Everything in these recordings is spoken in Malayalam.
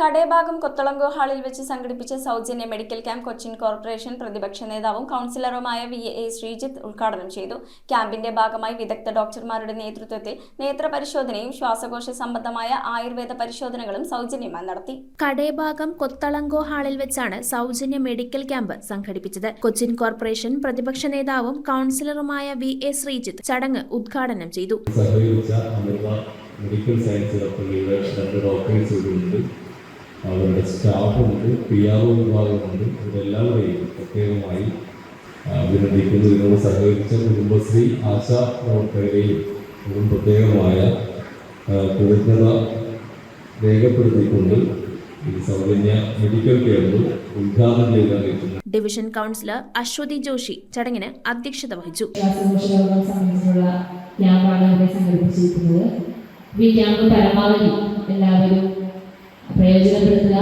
കടേഭാഗം കൊത്തളങ്കോ ഹാളിൽ വെച്ച് സംഘടിപ്പിച്ച സൗജന്യ മെഡിക്കൽ ക്യാമ്പ് കൊച്ചിൻ കോർപ്പറേഷൻ പ്രതിപക്ഷ നേതാവും കൗൺസിലറുമായ VA ശ്രീജിത്ത് ഉദ്ഘാടനം ചെയ്തു. ക്യാമ്പിന്റെ ഭാഗമായി വിദഗ്ധ ഡോക്ടർമാരുടെ നേതൃത്വത്തിൽ നേത്രപരിശോധനയും ശ്വാസകോശ സംബന്ധമായ ആയുർവേദ പരിശോധനകളും സൗജന്യമായി നടത്തി. കടേഭാഗം കൊത്തളങ്കോ ഹാളിൽ വെച്ചാണ് സൗജന്യ മെഡിക്കൽ ക്യാമ്പ് സംഘടിപ്പിച്ചത്. കൊച്ചിൻ കോർപ്പറേഷൻ പ്രതിപക്ഷ നേതാവും കൗൺസിലറുമായ VA ശ്രീജിത്ത് ചടങ്ങ് ഉദ്ഘാടനം ചെയ്തു. മെഡിക്കൽ സയൻസ് അവരുടെ സ്റ്റാഫുണ്ട്, PRO വിഭാഗമുണ്ട്. ഇവരെല്ലാവരെയും പ്രത്യേകമായി അഭിനന്ദിക്കുന്നു. ഇതിനോട് സഹകരിച്ച കുടുംബശ്രീ ആശാ പ്രവർത്തകരെയും ഇതും പ്രത്യേകമായ കൃതജ്ഞത രേഖപ്പെടുത്തിക്കൊണ്ട് ഈ സൗജന്യ മെഡിക്കൽ ക്യാമ്പ് ഉദ്ഘാടനം ചെയ്തു. ഡിവിഷൻ കൗൺസിലർ അശ്വതി ജോഷി ചടങ്ങിന് അധ്യക്ഷത വഹിച്ചു. ഈ ക്യാമ്പ് പരമാവധി എല്ലാവരും പ്രയോജനപ്പെടുത്തുക.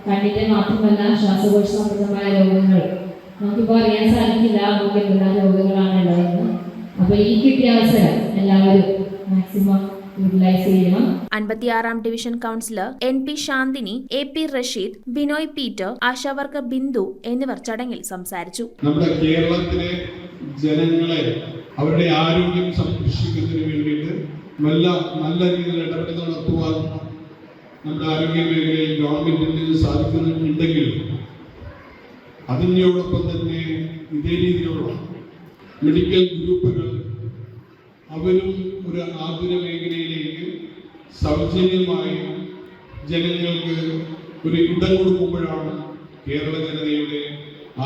കണ്ണിന്റെ മാത്രമല്ല ശ്വാസകോശ സംബന്ധമായ രോഗങ്ങൾ നമുക്കിപ്പോൾ അറിയാൻ സാധിക്കില്ല നമുക്ക് എന്തെല്ലാം രോഗങ്ങളാണ് ഉള്ളതെന്ന്. അപ്പോൾ ഈ കിട്ടിയ അവസരം എല്ലാവരും മാക്സിമം യൂട്ടിലൈസ് ചെയ്യണം. 56-ാം division councillor NP Shanthini, AP Rasheed, Binoy Peter, Asha worker Bindu എന്നിവർ ചടങ്ങിൽ സംസാരിച്ചു. നമ്മുടെ കേരളത്തിലെ ജനങ്ങളെ അവരുടെ ആരോഗ്യം സംരക്ഷിക്കുന്നതിന് വേണ്ടിയിട്ട് നല്ല രീതിയിൽ ഇടപെടൽ നടത്തുവാൻ നമ്മുടെ ആരോഗ്യ മേഖലയിൽ ഗവൺമെന്റിന് സാധിക്കുന്നുണ്ടെങ്കിലും അതിനോടൊപ്പം തന്നെ ഇതേ രീതിയിലുള്ള മെഡിക്കൽ ഗ്രൂപ്പുകൾ അവരും ഒരു ആതുര മേഖലയിലേക്ക് സൗജന്യമായി ജനങ്ങൾക്ക് ഒരു ഇടം കൊടുക്കുമ്പോഴാണ് കേരള ജനതയുടെ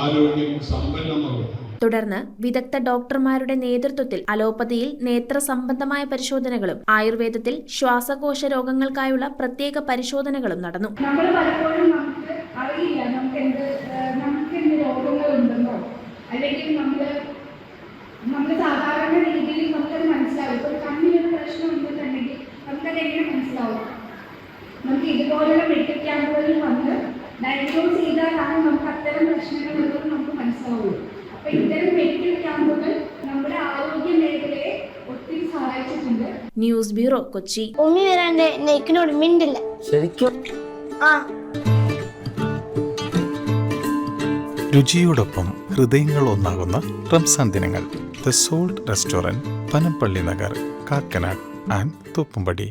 ആരോഗ്യം സമ്പന്നമാകുന്നത്. തുടർന്ന് വിദഗ്ധ ഡോക്ടർമാരുടെ നേതൃത്വത്തിൽ അലോപ്പതിയിൽ നേത്ര സംബന്ധമായ പരിശോധനകളും ആയുർവേദത്തിൽ ശ്വാസകോശ രോഗങ്ങൾക്കായുള്ള പ്രത്യേക പരിശോധനകളും നടന്നു. നമ്മൾ പലപ്പോഴും നമുക്ക് അറിയില്ല നമുക്ക് എന്ത് രോഗങ്ങളുണ്ടെന്നോ, അല്ലെങ്കിൽ നമ്മൾ സാധാരണ രീതിയിൽ നമുക്കത് മനസ്സിലാവും. ഇപ്പോൾ കണ്ണിനൊരു പ്രശ്നം ഉണ്ടെന്നുണ്ടെങ്കിൽ നമുക്കത് എങ്ങനെ മനസ്സിലാവും? നമുക്ക് ഇതുപോലുള്ള മെഡിക്കൽ ക്യാമ്പുകളിൽ വന്ന് ഡയഗ്നോസ് ചെയ്താലാണ് നമുക്ക് അത്തരം പ്രശ്നങ്ങളുള്ളത് നമുക്ക് മനസ്സിലാവുള്ളൂ. അപ്പോൾ ഇത്തരം മെഡിക്കൽ ക്യാമ്പുകൾ നമ്മുടെ ആരോഗ്യ മേഖലയെ ഒത്തിരി സഹായിച്ചിട്ടുണ്ട്. News bureau, Kochi. ഉണ്ണി വരാണ്ട് നെക്കിനോട് മിണ്ടില്ല ശരിക്കും. രുചിയോടൊപ്പം ഹൃദയങ്ങൾ ഒന്നാകുന്ന റംസാൻ ദിനങ്ങൾ. The salt restaurant, Panampilly Nagar, Kakkanad and Thoppumpady.